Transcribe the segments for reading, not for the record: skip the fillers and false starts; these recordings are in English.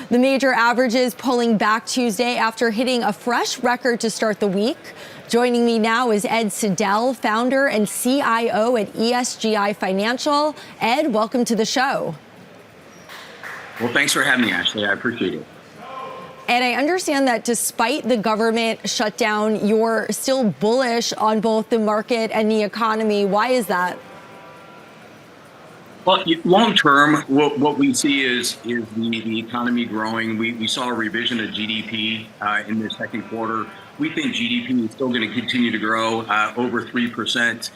The major averages pulling back Tuesday after hitting a fresh record to start the week. Joining me now is Ed Siddell, founder and CIO at ESGI Financial. Ed, welcome to the show. Well, thanks for having me, Ashley. I appreciate it. And I understand that despite the government shutdown, you're still bullish on both the market and the economy. Why is that? Well, long term, what we see is the economy growing. We saw a revision of GDP in the second quarter. We think GDP is still going to continue to grow over 3%.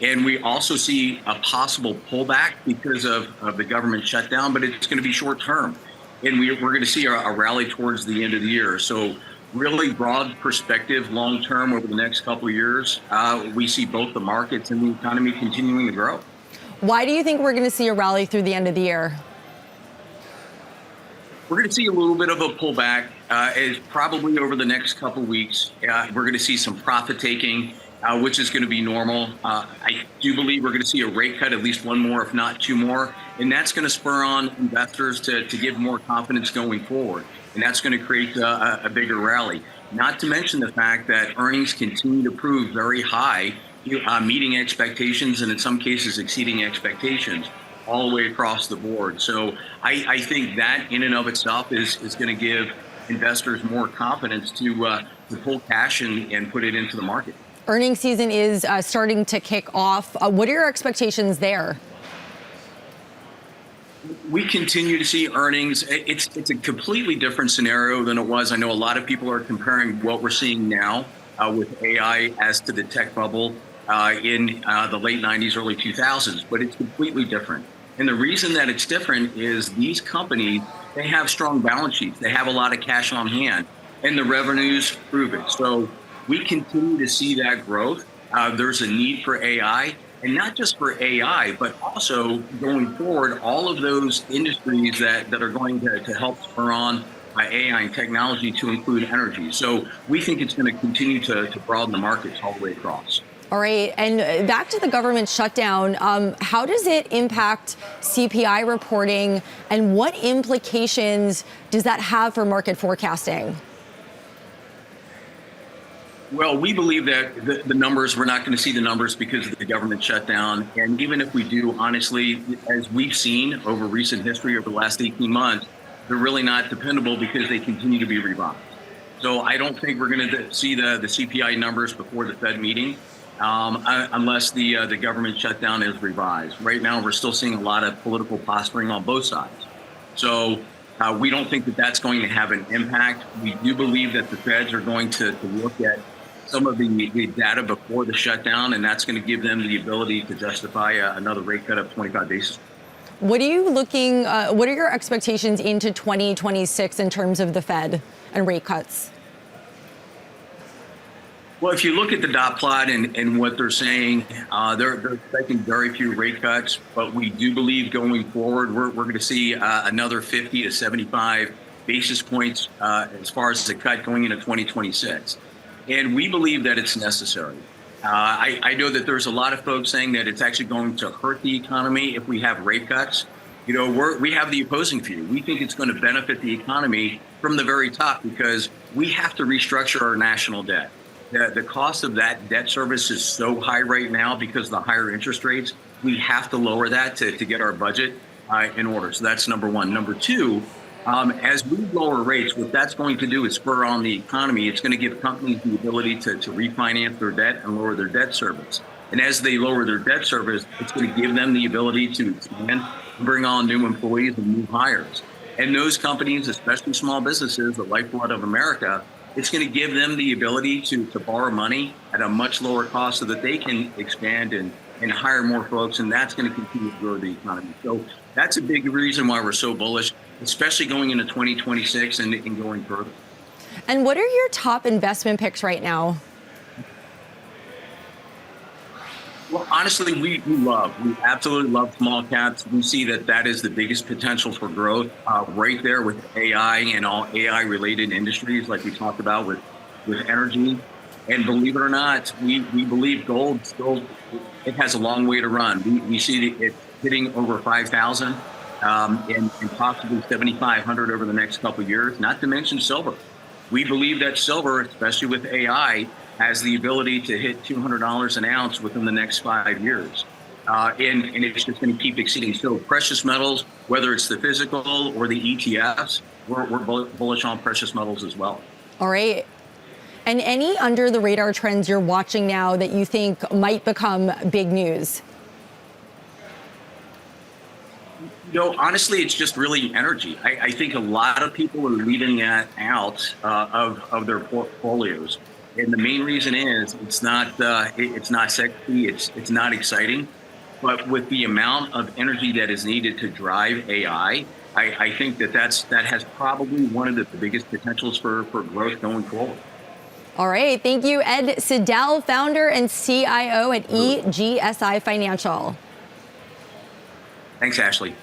And we also see a possible pullback because of the government shutdown, but it's going to be short term. And we're going to see a rally towards the end of the year. So really broad perspective, long term over the next couple of years, we see both the markets and the economy continuing to grow. Why do you think we're going to see a rally through the end of the year? We're going to see a little bit of a pullback is probably over the next couple of weeks. We're going to see some profit taking, which is going to be normal. I do believe we're going to see a rate cut, at least one more, if not two more. And that's going to spur on investors to give more confidence going forward. And that's going to create a bigger rally. Not to mention the fact that earnings continue to prove very high, meeting expectations and in some cases exceeding expectations all the way across the board. So I think that in and of itself is going to give investors more confidence to pull cash and put it into the market. Earnings season is starting to kick off. What are your expectations there? We continue to see earnings. It's a completely different scenario than it was. I know a lot of people are comparing what we're seeing now with AI as to the tech bubble in the late 90s, early 2000s, but it's completely different. And the reason that it's different is these companies, they have strong balance sheets. They have a lot of cash on hand and the revenues prove it. So we continue to see that growth. There's a need for AI, and not just for AI, but also going forward, all of those industries that are going to help spur on AI and technology to include energy. So we think it's going to continue to broaden the markets all the way across. All right, and back to the government shutdown, how does it impact CPI reporting, and what implications does that have for market forecasting? Well, we believe that the numbers, we're not going to see the numbers because of the government shutdown. And even if we do, honestly, as we've seen over recent history over the last 18 months, they're really not dependable because they continue to be revised. So I don't think we're going to see the CPI numbers before the Fed meeting unless the government shutdown is revised. Right now, we're still seeing a lot of political posturing on both sides. So we don't think that that's going to have an impact. We do believe that the Feds are going to look at some of the data before the shutdown, and that's going to give them the ability to justify another rate cut of 25 basis points. What are your expectations into 2026 in terms of the Fed and rate cuts? Well, if you look at the dot plot and what they're saying, they're expecting very few rate cuts, but we do believe going forward, we're going to see another 50 to 75 basis points as far as the cut going into 2026. And we believe that it's necessary. I know that there's a lot of folks saying that it's actually going to hurt the economy if we have rate cuts. You know, we have the opposing view. We think it's going to benefit the economy from the very top because we have to restructure our national debt. The cost of that debt service is so high right now because of the higher interest rates. We have to lower that to get our budget in order. So that's number one. Number two, as we lower rates, what that's going to do is spur on the economy. It's going to give companies the ability to refinance their debt and lower their debt service. And as they lower their debt service, it's going to give them the ability to expand, bring on new employees and new hires. And those companies, especially small businesses, the lifeblood of America, it's going to give them the ability to borrow money at a much lower cost so that they can expand and hire more folks. And that's going to continue to grow the economy. So that's a big reason why we're so bullish, especially going into 2026 and going further. And what are your top investment picks right now? Well, honestly, we absolutely love small caps. We see that is the biggest potential for growth right there with AI and all AI related industries like we talked about with energy. And believe it or not, we believe gold still, it has a long way to run. We see it hitting over 5,000 and possibly 7,500 over the next couple of years, not to mention silver. We believe that silver, especially with AI, has the ability to hit $200 an ounce within the next 5 years. And it's just going to keep exceeding. So precious metals, whether it's the physical or the ETFs, we're bullish on precious metals as well. All right. And any under the radar trends you're watching now that you think might become big news? Honestly, it's just really energy. I think a lot of people are leaving that out of their portfolios. And the main reason is it's not sexy, it's not exciting. But with the amount of energy that is needed to drive AI, I think that has probably one of the biggest potentials for growth going forward. All right. Thank you, Ed Siddell, founder and CIO at EGSI Financial. Thanks, Ashley.